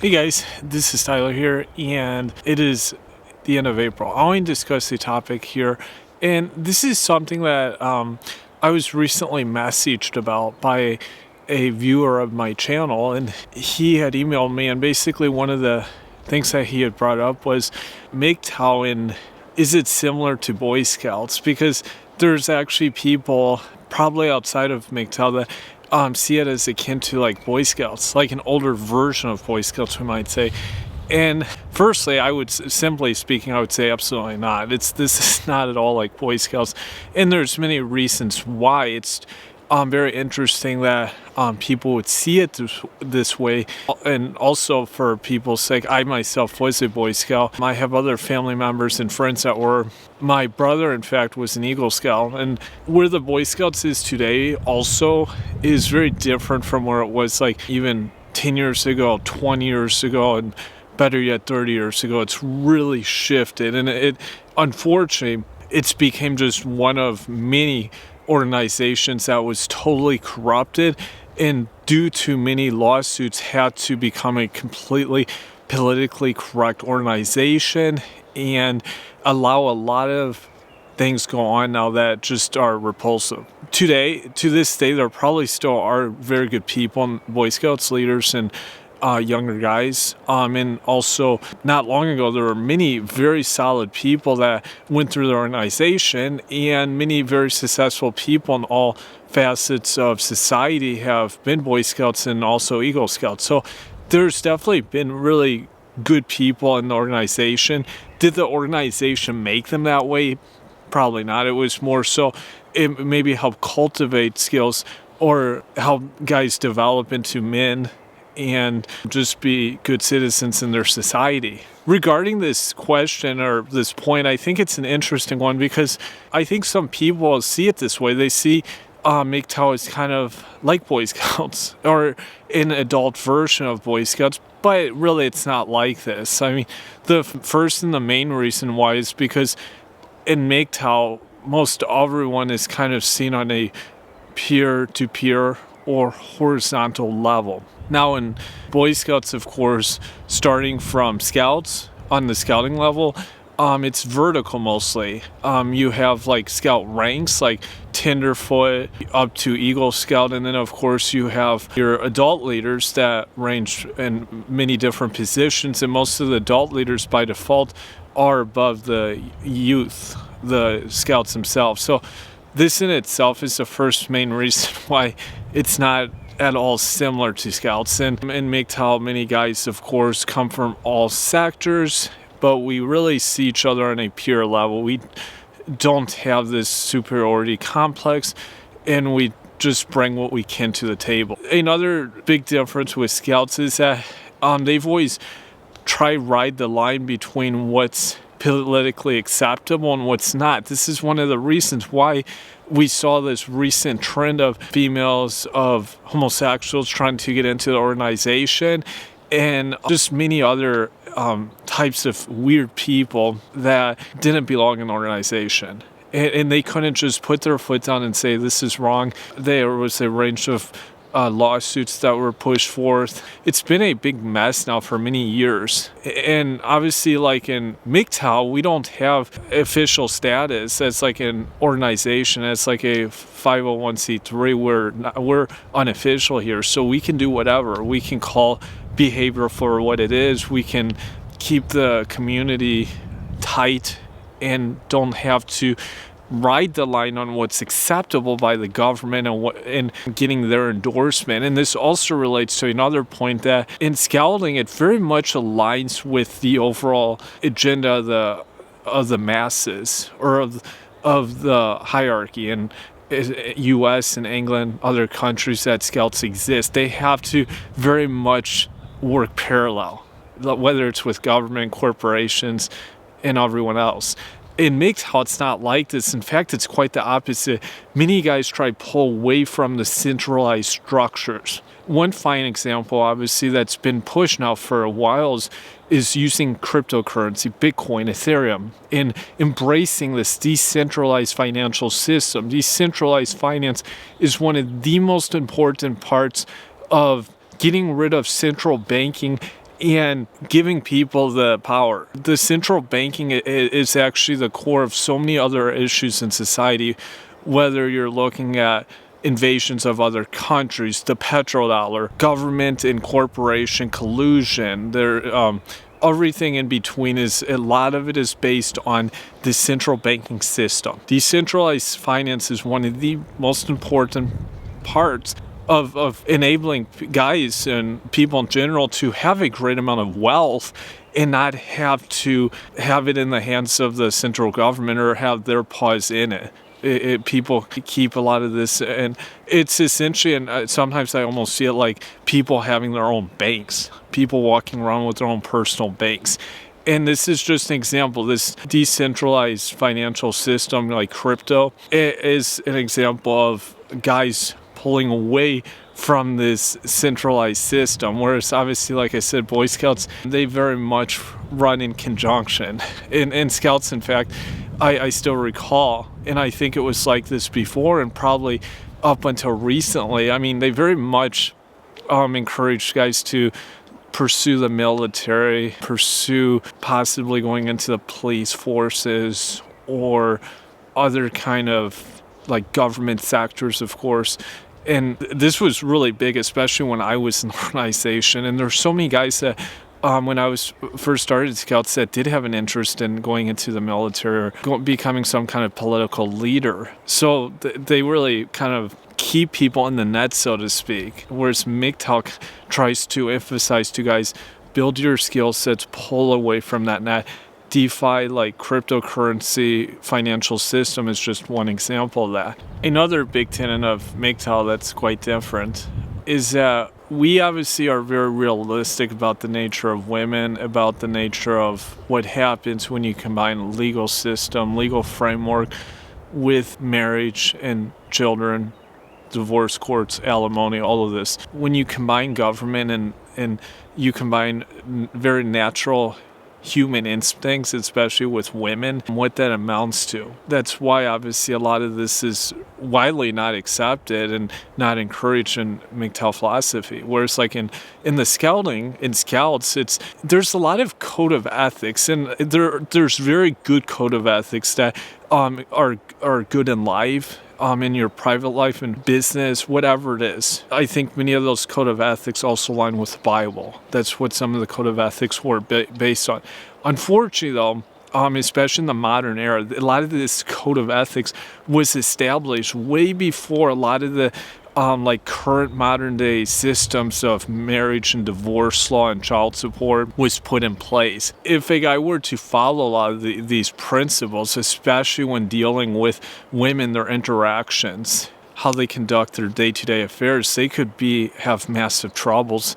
Hey guys, this is Tyler here, and it is the end of April. I want to discuss the topic here, and this is something that I was recently messaged about by a viewer of my channel, and he had emailed me, and basically one of the things that he had brought up was MGTOW, and is it similar to Boy Scouts? Because there's actually people probably outside of MGTOW that see it as akin to like Boy Scouts, like an older version of Boy Scouts, we might say. And firstly, simply speaking, I would say absolutely not. This is not at all like Boy Scouts, and there's many reasons why. It's very interesting that people would see it this way, and also for people's sake, I myself was a Boy Scout. I have other family members and friends that were. My brother, in fact, was an Eagle Scout, and where the Boy Scouts is today also is very different from where it was like even 10 years ago, 20 years ago, and better yet 30 years ago. It's really shifted, and it unfortunately it's became just one of many organizations that was totally corrupted, and due to many lawsuits had to become a completely politically correct organization and allow a lot of things go on now that just are repulsive. To this day, there probably still are very good people, Boy Scouts leaders and younger guys. And also, not long ago, there were many very solid people that went through the organization, and many very successful people in all facets of society have been Boy Scouts and also Eagle Scouts. So there's definitely been really good people in the organization. Did the organization make them that way? Probably not. It was more so it maybe help cultivate skills or help guys develop into men and just be good citizens in their society. Regarding this question or this point, I think it's an interesting one because I think some people see it this way. They see MGTOW as kind of like Boy Scouts or an adult version of Boy Scouts, but really it's not like this. I mean, the first and the main reason why is because in MGTOW, most everyone is kind of seen on a peer-to-peer or horizontal level. Now in Boy Scouts, of course, starting from Scouts on the scouting level, it's vertical mostly. You have like Scout ranks like Tenderfoot up to Eagle Scout, and then of course you have your adult leaders that range in many different positions, and most of the adult leaders by default are above the youth, the Scouts themselves. So this in itself is the first main reason why it's not at all similar to Scouts. And in MGTOW, many guys, of course, come from all sectors, but we really see each other on a peer level. We don't have this superiority complex, and we just bring what we can to the table. Another big difference with Scouts is that they've always tried to ride the line between what's politically acceptable and what's not. This is one of the reasons why we saw this recent trend of females, of homosexuals trying to get into the organization, and just many other types of weird people that didn't belong in the organization. And they couldn't just put their foot down and say, this is wrong. There was a range of lawsuits that were pushed forth. It's been a big mess now for many years. And obviously, like in MGTOW, we don't have official status as like an organization. It's like a 501c3. We're unofficial here, so we can do whatever. We can call behavior for what it is. We can keep the community tight and don't have to ride the line on what's acceptable by the government and getting their endorsement. And this also relates to another point that in scouting, it very much aligns with the overall agenda of the masses or of the hierarchy. And U.S. and England, other countries that Scouts exist, they have to very much work parallel, whether it's with government, corporations, and everyone else. In MGTOW, it's not like this. In fact, it's quite the opposite. Many guys try to pull away from the centralized structures. One fine example, obviously, that's been pushed now for a while is using cryptocurrency, Bitcoin, Ethereum, in embracing this decentralized financial system. Decentralized finance is one of the most important parts of getting rid of central banking and giving people the power. The central banking is actually the core of so many other issues in society, whether you're looking at invasions of other countries, the petrodollar, government and corporation collusion, everything in between. Is a lot of it is based on the central banking system. Decentralized finance is one of the most important parts of enabling guys and people in general to have a great amount of wealth and not have to have it in the hands of the central government or have their paws in it. People keep a lot of this, and it's essentially, and sometimes I almost see it like people having their own banks, people walking around with their own personal banks. And this is just an example. This decentralized financial system like crypto is an example of guys pulling away from this centralized system, whereas obviously, like I said, Boy Scouts, they very much run in conjunction. In Scouts, in fact, I still recall, and I think it was like this before and probably up until recently, I mean, they very much encouraged guys to pursue the military, pursue possibly going into the police forces or other kind of like government sectors, of course. And this was really big, especially when I was in the organization. And there's so many guys that when I was first started Scouts that did have an interest in going into the military or becoming some kind of political leader. So they really kind of keep people in the net, so to speak. Whereas MGTOW tries to emphasize to guys, build your skill sets, pull away from that net. DeFi, like cryptocurrency financial system, is just one example of that. Another big tenet of MGTOW that's quite different is that we obviously are very realistic about the nature of women, about the nature of what happens when you combine legal system, legal framework with marriage and children, divorce courts, alimony, all of this. When you combine government and you combine very natural human instincts, especially with women, and what that amounts to. That's why obviously a lot of this is widely not accepted and not encouraged in MGTOW philosophy. Whereas like in the scouting, in Scouts, there's a lot of code of ethics, and there's very good code of ethics that are good in life, in your private life and business, whatever it is. I think many of those code of ethics also align with the Bible. That's what some of the code of ethics were based on. Unfortunately, though, especially in the modern era, a lot of this code of ethics was established way before a lot of the like current modern day systems of marriage and divorce law and child support was put in place. If a guy were to follow a lot of these principles, especially when dealing with women, their interactions, how they conduct their day-to-day affairs, they could have massive troubles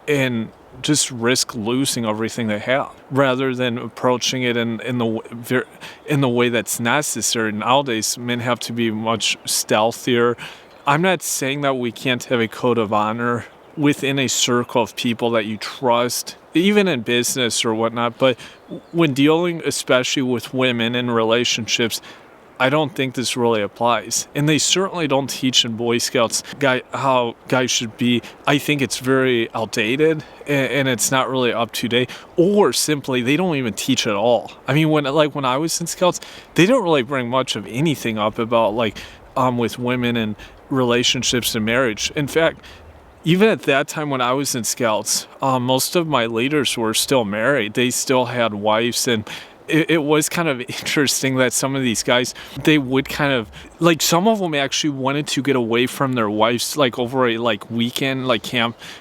and just risk losing everything they have, rather than approaching it in the way that's necessary. Nowadays, men have to be much stealthier. I'm not saying that we can't have a code of honor within a circle of people that you trust, even in business or whatnot, but when dealing especially with women in relationships, I don't think this really applies. And they certainly don't teach in Boy Scouts how guys should be. I think it's very outdated and it's not really up to date, or simply they don't even teach at all. I mean, when I was in Scouts, they don't really bring much of anything up about with women and relationships and marriage. In fact, even at that time when I was in Scouts, most of my leaders were still married. They still had wives, and it was kind of interesting that some of these guys, they would kind of, some of them actually wanted to get away from their wives, over a weekend,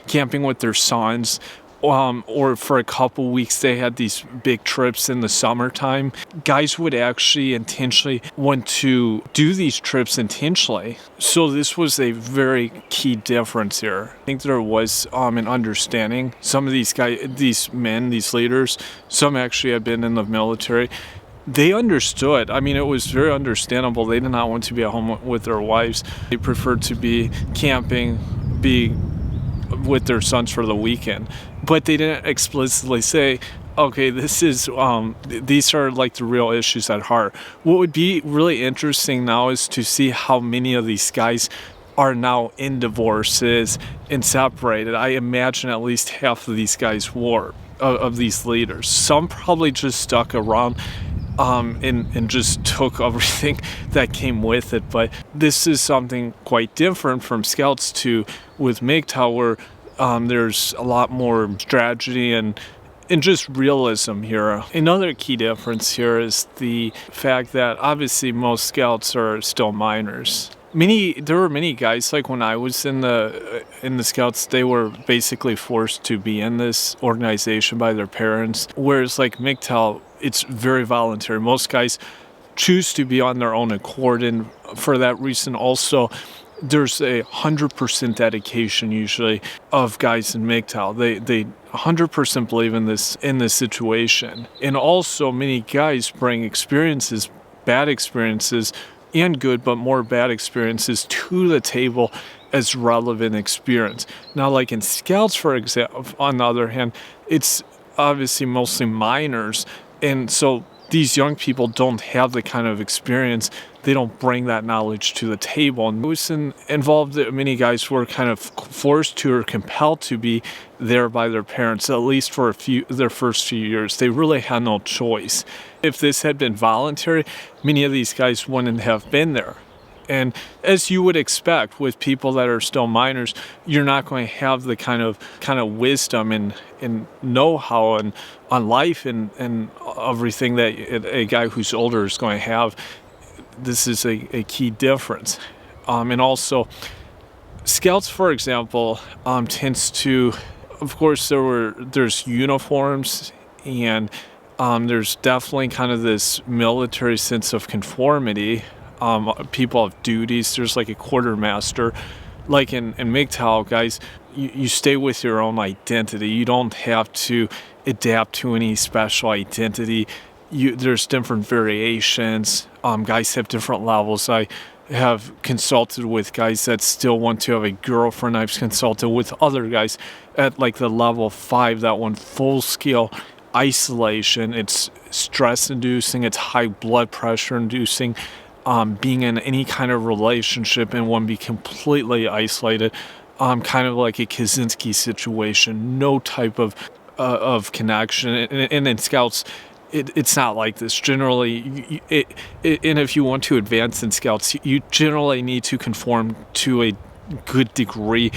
camping with their sons, or for a couple weeks they had these big trips in the summertime. Guys would actually intentionally want to do these trips intentionally. So this was a very key difference here. I think there was an understanding. Some of these guys, these men, these leaders, some actually had been in the military. They understood. I mean, it was very understandable. They did not want to be at home with their wives. They preferred to be camping, be with their sons for the weekend. But they didn't explicitly say, okay, these are the real issues at heart. What would be really interesting now is to see how many of these guys are now in divorces and separated. I imagine at least half of these guys were, of these leaders. Some probably just stuck around and just took everything that came with it. But this is something quite different from Scouts to with MGTOW, where there's a lot more strategy and just realism here. Another key difference here is the fact that obviously most Scouts are still minors. There were many guys, like when I was in the Scouts, they were basically forced to be in this organization by their parents. Whereas like MGTOW, it's very voluntary. Most guys choose to be on their own accord, and for that reason also there's 100% dedication usually of guys in MGTOW. They 100% believe in this situation. And also many guys bring experiences, bad experiences and good, but more bad experiences to the table as relevant experience. Now, like in Scouts, for example, on the other hand, it's obviously mostly minors, and so these young people don't have the kind of experience. They don't bring that knowledge to the table. And it was involved that many guys were kind of forced to or compelled to be there by their parents, at least for their first few years. They really had no choice. If this had been voluntary, many of these guys wouldn't have been there. And as you would expect with people that are still minors, you're not going to have the kind of wisdom and know-how and on life and everything that a guy who's older is going to have. This is a key difference. And also, Scouts, for example, tends to, of course, there's uniforms, and there's definitely kind of this military sense of conformity. People have duties. There's like a quartermaster. Like in MGTOW, guys, you stay with your own identity. You don't have to adapt to any special identity. There's different variations. Guys have different levels. I have consulted with guys that still want to have a girlfriend. I've consulted with other guys at like the level 5 that want full-scale isolation. It's stress-inducing. It's high blood pressure-inducing. Being in any kind of relationship and one be completely isolated, kind of like a Kaczynski situation, no type of connection. And in Scouts, it's not like this. Generally, and if you want to advance in Scouts, you generally need to conform to a good degree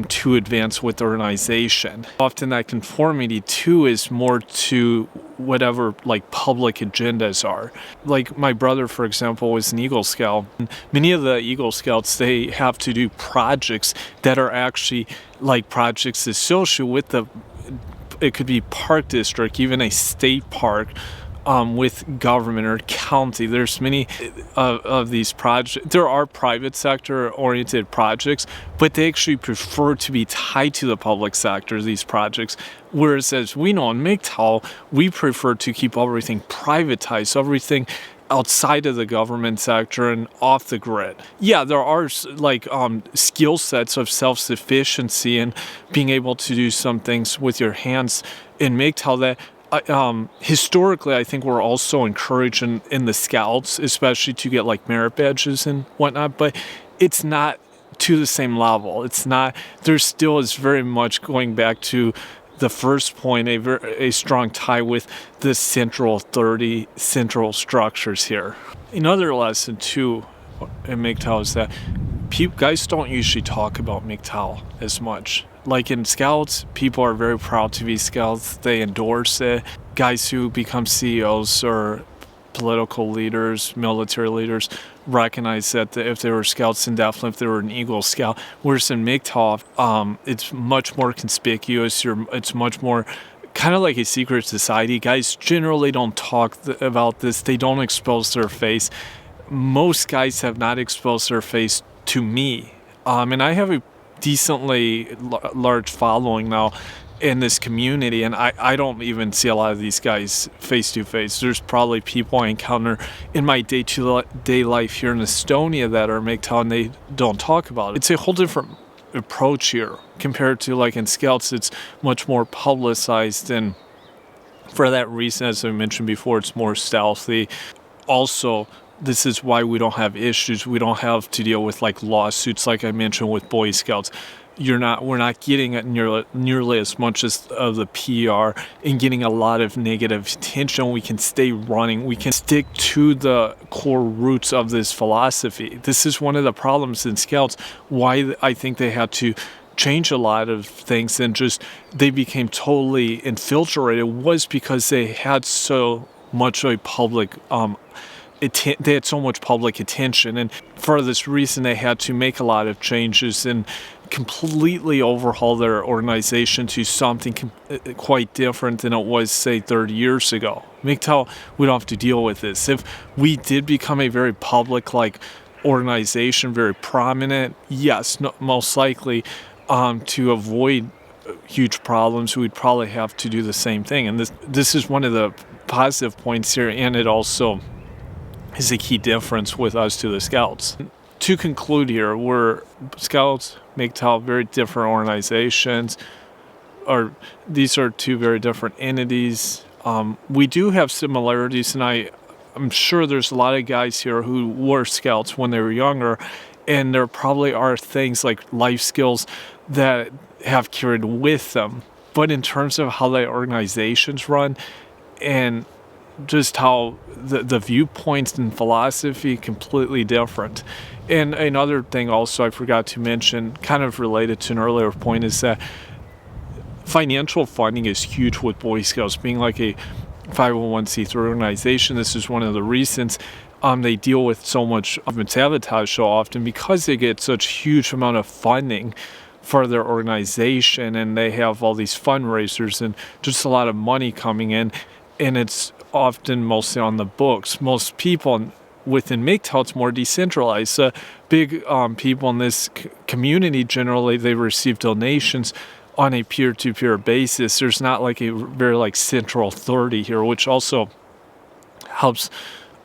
to advance with the organization. Often that conformity too is more to whatever like public agendas are. Like my brother, for example, was an Eagle Scout. Many of the Eagle Scouts, they have to do projects that are actually like projects associated with it could be park district, even a state park, with government or county. There's many of these projects. There are private sector oriented projects, but they actually prefer to be tied to the public sector, these projects. Whereas as we know in MGTOW, we prefer to keep everything privatized, everything outside of the government sector and off the grid. Yeah, there are like skill sets of self-sufficiency and being able to do some things with your hands in MGTOW that historically, I think we're also encouraged in the Scouts, especially to get like merit badges and whatnot, but it's not to the same level. It's not, there still is very much going back to the first point, a strong tie with the central authority, central structures here. Another lesson too in MGTOW is that guys don't usually talk about MGTOW as much. Like in Scouts, people are very proud to be Scouts. They endorse it. Guys who become CEOs or political leaders, military leaders, recognize that if they were Scouts, and definitely if they were an Eagle Scout. Whereas in MGTOW, it's much more conspicuous. It's much more kind of like a secret society. Guys generally don't talk about this. They don't expose their face. Most guys have not exposed their face to me. And I have a decently large following now in this community, and I don't even see a lot of these guys face to face. There's probably people I encounter in my day-to-day life here in Estonia that are MGTOW, and they don't talk about it. It's a whole different approach here compared to like in Scouts. It's much more publicized, and for that reason, as I mentioned before, it's more stealthy. Also, this is why we don't have issues. We don't have to deal with like lawsuits, like I mentioned with Boy Scouts. We're not getting it nearly as much as of the PR and getting a lot of negative attention. We can stay running. We can stick to the core roots of this philosophy. This is one of the problems in Scouts, why I think they had to change a lot of things and just they became totally infiltrated, was because they had so much a public they had so much public attention, and for this reason they had to make a lot of changes and completely overhaul their organization to something quite different than it was, say, 30 years ago. MGTOW, we don't have to deal with this. If we did become a very public like organization, very prominent, yes, no, most likely to avoid huge problems, we'd probably have to do the same thing. And this is one of the positive points here, and it also is a key difference with us to the Scouts. To conclude here, we're Scouts, MGTOW, very different organizations, or these are two very different entities. We do have similarities, and I'm sure there's a lot of guys here who were Scouts when they were younger, and there probably are things like life skills that have carried with them. But in terms of how the organizations run and just how the viewpoints and philosophy completely different. And another thing also I forgot to mention, kind of related to an earlier point, is that financial funding is huge with Boy Scouts. Being like a 501c3 organization, this is one of the reasons they deal with so much government sabotage so often, because they get such huge amount of funding for their organization, and they have all these fundraisers and just a lot of money coming in, and it's often mostly on the books. Most people within MGTOW, it's more decentralized. Big people in this community, generally, they receive donations on a peer-to-peer basis. There's not like a very like central authority here, which also helps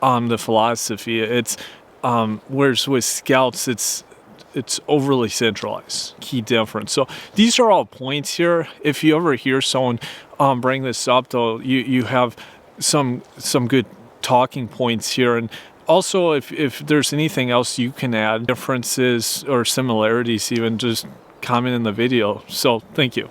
the philosophy. It's whereas with Scouts, it's overly centralized. Key difference. So these are all points here. If you ever hear someone bring this up, though, you have some good talking points here. And also, if there's anything else you can add, differences or similarities, even, just comment in the video. So thank you.